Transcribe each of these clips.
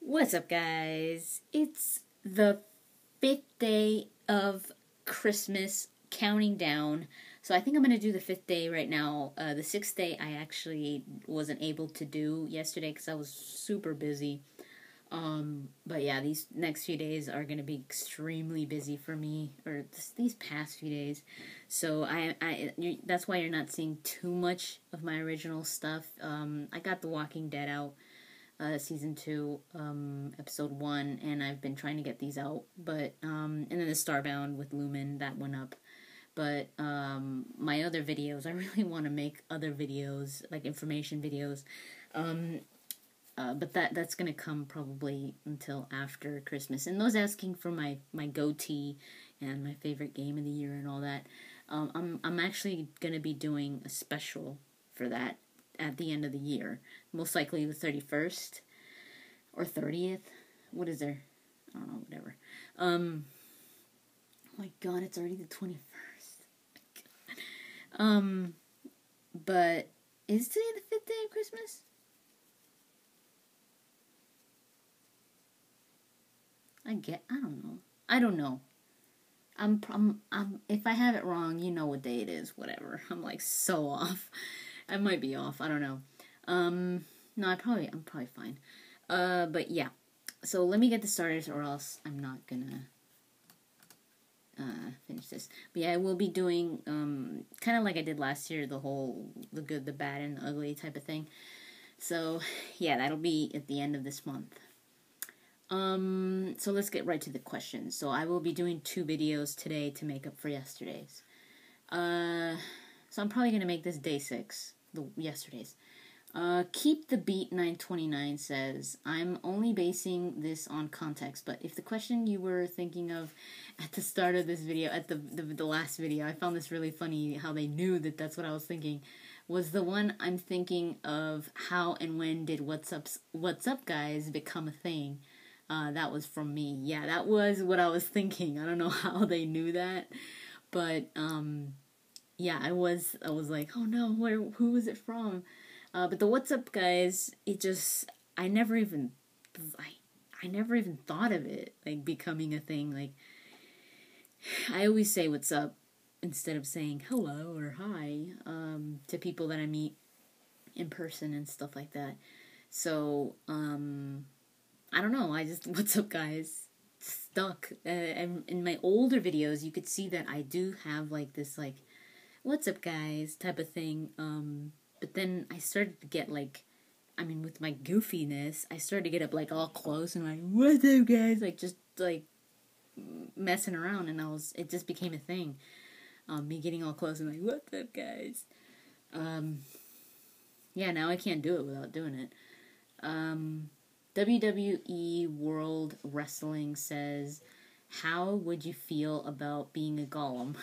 What's up, guys? It's the 5th day of Christmas, counting down. So I think I'm going to do the 5th day right now. The 6th day I actually wasn't able to do yesterday because I was super busy. But yeah, these next few days are going to be extremely busy for me, or these past few days. So that's why you're not seeing too much of my original stuff. I got The Walking Dead out. Season 2, episode 1, and I've been trying to get these out, but, and then the Starbound with Lumen, that went up, but, my other videos, I really want to make other videos, like information videos, but that's gonna come probably until after Christmas, and those asking for my goatee, and my favorite game of the year and all that, I'm actually gonna be doing a special for that, at the end of the year. Most likely the 31st or 30th. What is there? I don't know, whatever. Oh my god, it's already the 21st. But is today the 5th day of Christmas? I don't know. I don't know. I'm if I have it wrong, you know what day it is, whatever. I'm like so off. I might be off. I don't know. No, I'm probably fine. But yeah. So let me get this started, or else I'm not gonna finish this. But yeah, I will be doing kind of like I did last year, the good, the bad, and the ugly type of thing. So yeah, that'll be at the end of this month. So let's get right to the questions. So I will be doing 2 videos today to make up for yesterday's. So I'm probably gonna make this day 6. Yesterday's. Keep the Beat 929 says, I'm only basing this on context, but if the question you were thinking of at the start of this video, at the last video, I found this really funny how they knew that that's what I was thinking, was the one I'm thinking of, how and when did What's Up Guys become a thing? That was from me. Yeah, that was what I was thinking. I don't know how they knew that, but, yeah, I was like, oh no, who was it from? But the What's Up Guys, I never even thought of it, like, becoming a thing. Like, I always say what's up instead of saying hello or hi, to people that I meet in person and stuff like that. So, I don't know, What's Up Guys stuck. And in my older videos, you could see that I do have, like, this, like, what's up guys type of thing, but then I started to get, like, with my goofiness, I started to get up, like, all close and like, what's up guys, like, just, like, messing around, and it just became a thing, me getting all close and like, what's up guys, yeah, now I can't do it without doing it. WWE World Wrestling says, how would you feel about being a golem?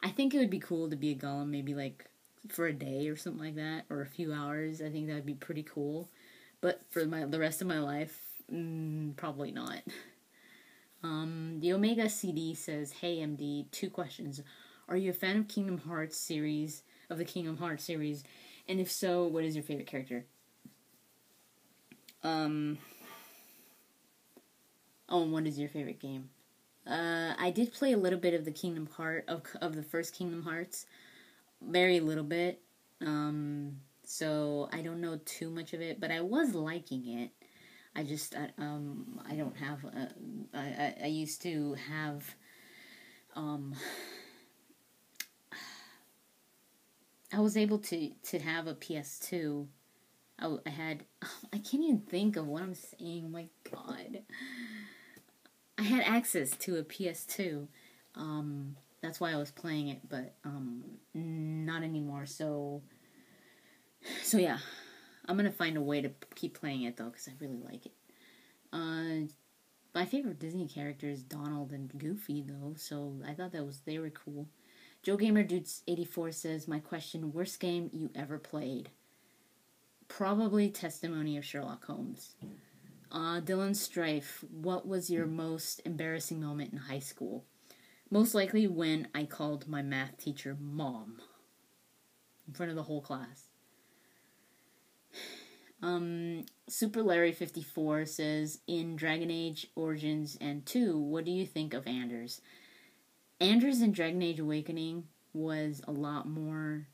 I think it would be cool to be a golem, maybe like for a day or something like that, or a few hours. I think that would be pretty cool. But for the rest of my life, probably not. The Omega CD says, hey MD, 2 questions. Are you a fan of the Kingdom Hearts series? And if so, what is your favorite character? Oh, and what is your favorite game? I did play a little bit of the Kingdom Heart of the first Kingdom Hearts, very little bit. So I don't know too much of it, but I was liking it. I don't have. I used to have. I was able to have a PS2. I had. I can't even think of what I'm saying. Oh my god. I had access to a PS2, that's why I was playing it, but, not anymore, so yeah, I'm gonna find a way to keep playing it, though, because I really like it. My favorite Disney character is Donald and Goofy, though, so I thought they were cool. Joe Gamer Dudes 84 says, my question, worst game you ever played? Probably Testimony of Sherlock Holmes. Dylan Strife, what was your most embarrassing moment in high school? Most likely when I called my math teacher Mom in front of the whole class. Super Larry 54 says, in Dragon Age Origins and 2, what do you think of Anders? Anders in Dragon Age Awakening was a lot more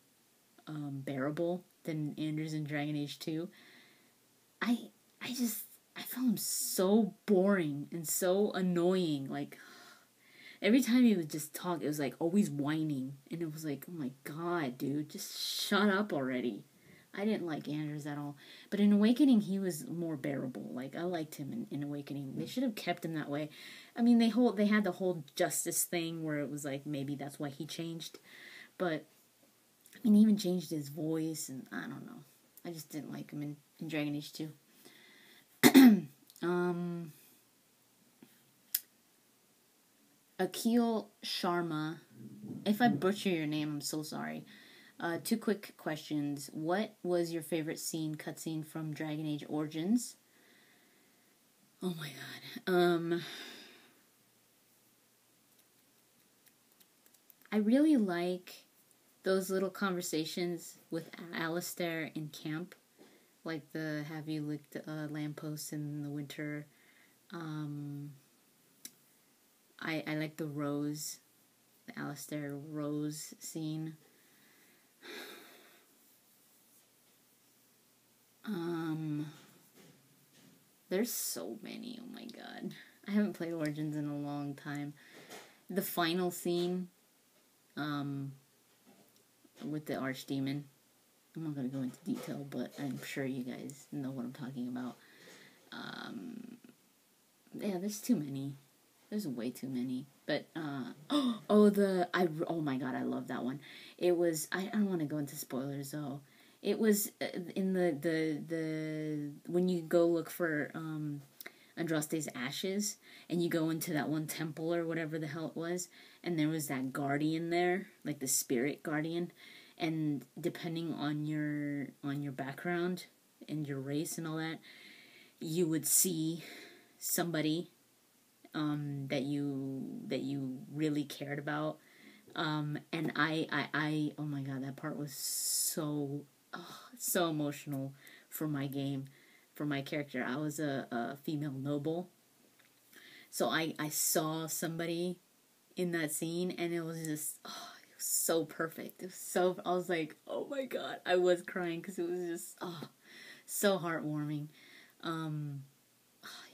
bearable than Anders in Dragon Age 2. I found him so boring and so annoying. Like, every time he would just talk, it was like always whining. And it was like, oh my god, dude, just shut up already. I didn't like Anders at all. But in Awakening, he was more bearable. Like, I liked him in Awakening. They should have kept him that way. I mean, they had the whole justice thing where it was like, maybe that's why he changed. But, I mean, he even changed his voice, and I don't know. I just didn't like him in Dragon Age 2. Akhil Sharma. If I butcher your name, I'm so sorry. 2 quick questions. What was your favorite cutscene from Dragon Age Origins? Oh my god. I really like those little conversations with Alistair in camp. Like the have you licked lampposts in the winter. I like the Alistair Rose scene. There's so many, oh my god. I haven't played Origins in a long time. The final scene, with the Archdemon. I'm not going to go into detail, but I'm sure you guys know what I'm talking about. Yeah, there's too many. There's way too many. But, oh my god, I love that one. It was, I don't want to go into spoilers, though. It was in the when you go look for Andraste's ashes, and you go into that one temple or whatever the hell it was, and there was that guardian there, like the spirit guardian, and depending on your background and your race and all that, you would see somebody that you really cared about, and I oh my god, that part was so emotional for my game, for my character. I was a female noble, so I saw somebody in that scene, and it was just it was so perfect. It was so, I was like, oh my god, I was crying because it was just so heartwarming.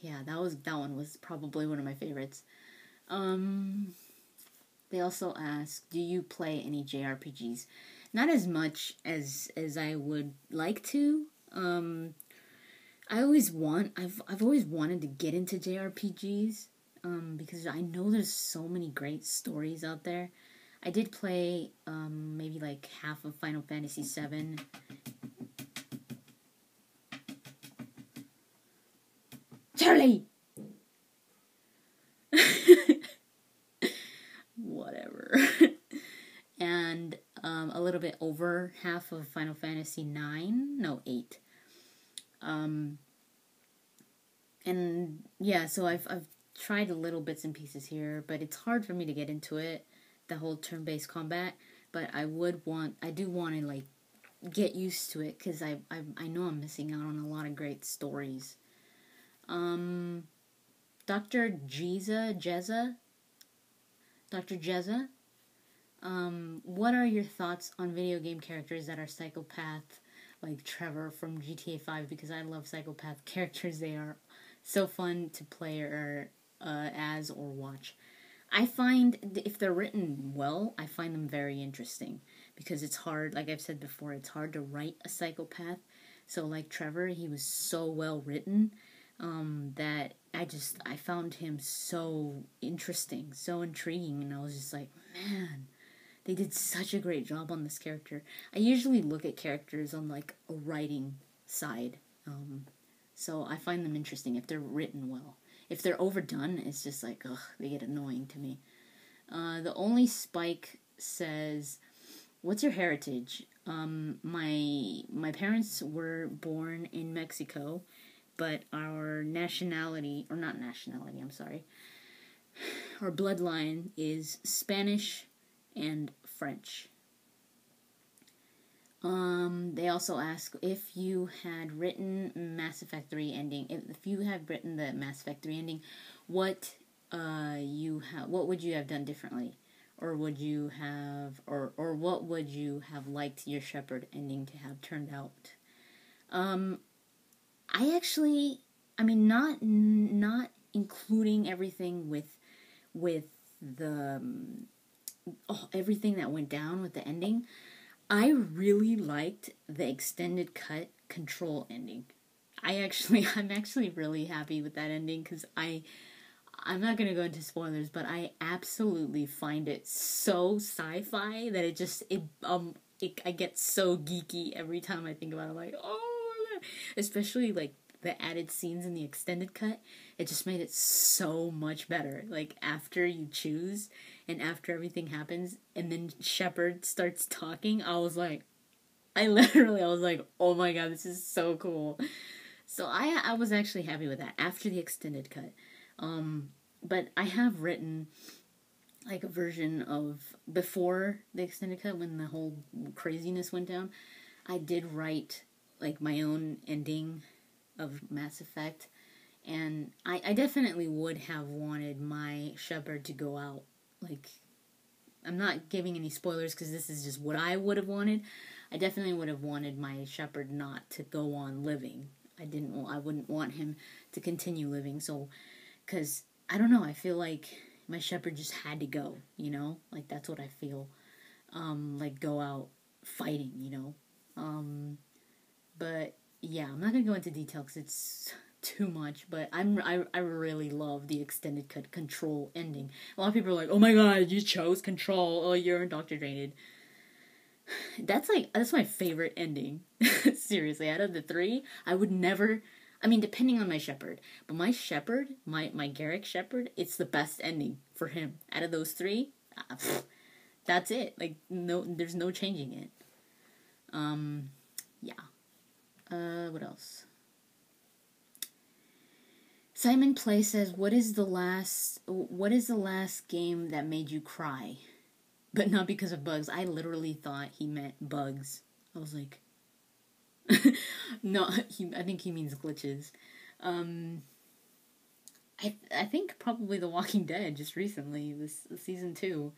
Yeah, that one was probably one of my favorites. They also ask, do you play any JRPGs? Not as much as I would like to. I've always wanted to get into JRPGs, because I know there's so many great stories out there. I did play maybe like half of Final Fantasy VII. Charlie! Whatever. And a little bit over half of Final Fantasy 8. And yeah, so I've tried a little bits and pieces here, but it's hard for me to get into it, the whole turn-based combat. But I do want to like get used to it, because I know I'm missing out on a lot of great stories. Dr. Jezza, what are your thoughts on video game characters that are psychopath, like Trevor from GTA 5? Because I love psychopath characters. They are so fun to play or as or watch. I find if they're written well, I find them very interesting, because it's hard, like I've said before, it's hard to write a psychopath. So like Trevor, he was so well written that I found him so interesting, so intriguing, and I was just like, man, they did such a great job on this character. I usually look at characters on like a writing side, so I find them interesting if they're written well. If they're overdone, it's just like, ugh, they get annoying to me. The Only Spike says, what's your heritage? My parents were born in Mexico, but our nationality, or not nationality, I'm sorry, our bloodline is Spanish and French. They also ask if you had written Mass Effect 3 ending. If you had written the Mass Effect 3 ending, what what would you have done differently, or would you have, or what would you have liked your Shepard ending to have turned out? I actually, I mean, not including everything with the everything that went down with the ending. I really liked the extended cut Control ending. I'm actually really happy with that ending because I'm not gonna go into spoilers, but I absolutely find it so sci-fi that I get so geeky every time I think about it. I'm like, oh my God. Especially like the added scenes in the extended cut, it just made it so much better. Like after you choose and after everything happens and then Shepard starts talking, I was like, I was like, oh my God, this is so cool. So I was actually happy with that after the extended cut. But I have written like a version of before the extended cut when the whole craziness went down. I did write like my own ending of Mass Effect, and I definitely would have wanted my Shepard to go out. Like, I'm not giving any spoilers because this is just what I would have wanted. I definitely would have wanted my Shepard not to go on living. I wouldn't want him to continue living. So, because I don't know, I feel like my Shepard just had to go. You know, like that's what I feel. Like go out fighting. You know, but yeah, I'm not gonna go into detail because it's too much. But I really love the extended cut Control ending. A lot of people are like, "Oh my God, you chose Control. Oh, you're indoctrinated." That's my favorite ending. Seriously, out of the three, I would never. I mean, depending on my Shepard, but my Shepard, my Garrick Shepard, it's the best ending for him. Out of those three, that's it. Like no, there's no changing it. Yeah. What else? Simon Play says, what is the last game that made you cry? But not because of bugs. I literally thought he meant bugs. I was like, no, I think he means glitches. I think probably The Walking Dead just recently, this season 2.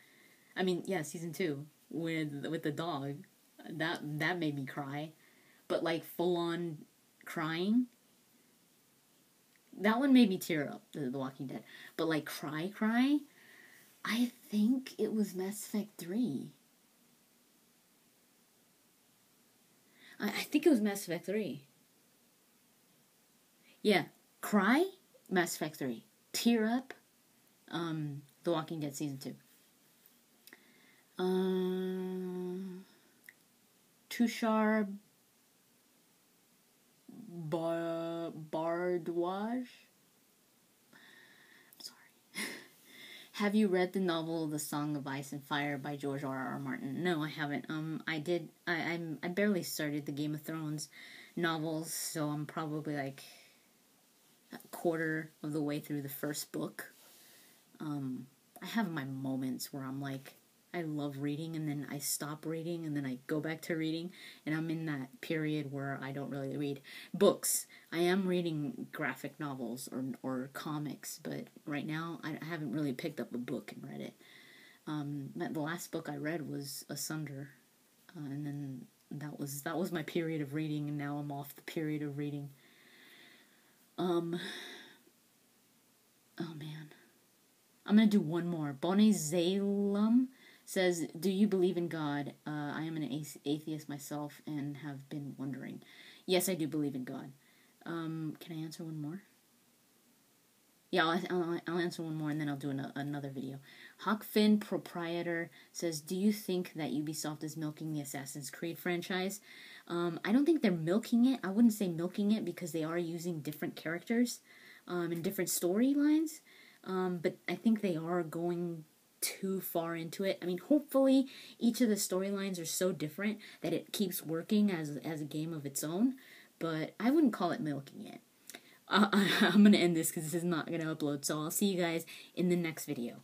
I mean, yeah, season 2 with the dog. That made me cry. But like full on crying, that one made me tear up, the Walking Dead. But like cry, I think it was Mass Effect 3. I think it was Mass Effect 3. Yeah, cry, Mass Effect 3. Tear up, The Walking Dead season 2. Tushar Bardwaj? I'm sorry. Have you read the novel The Song of Ice and Fire by George R.R. Martin? No, I haven't. I barely started the Game of Thrones novels, so I'm probably like a quarter of the way through the first book. I have my moments where I'm like, I love reading, and then I stop reading, and then I go back to reading, and I'm in that period where I don't really read books. I am reading graphic novels or comics, but right now I haven't really picked up a book and read it. The last book I read was Asunder, and then that was my period of reading, and now I'm off the period of reading. Oh man, I'm gonna do one more. Bonnie Zalem says, do you believe in God? I am an atheist myself and have been wondering. Yes, I do believe in God. Can I answer one more? Yeah, I'll answer one more and then I'll do another video. Hawkfin Proprietor says, do you think that Ubisoft is milking the Assassin's Creed franchise? I don't think they're milking it. I wouldn't say milking it because they are using different characters and different storylines. But I think they are going too far into it. I mean, hopefully each of the storylines are so different that it keeps working as a game of its own, but I wouldn't call it milking it. I'm going to end this because this is not going to upload, so I'll see you guys in the next video.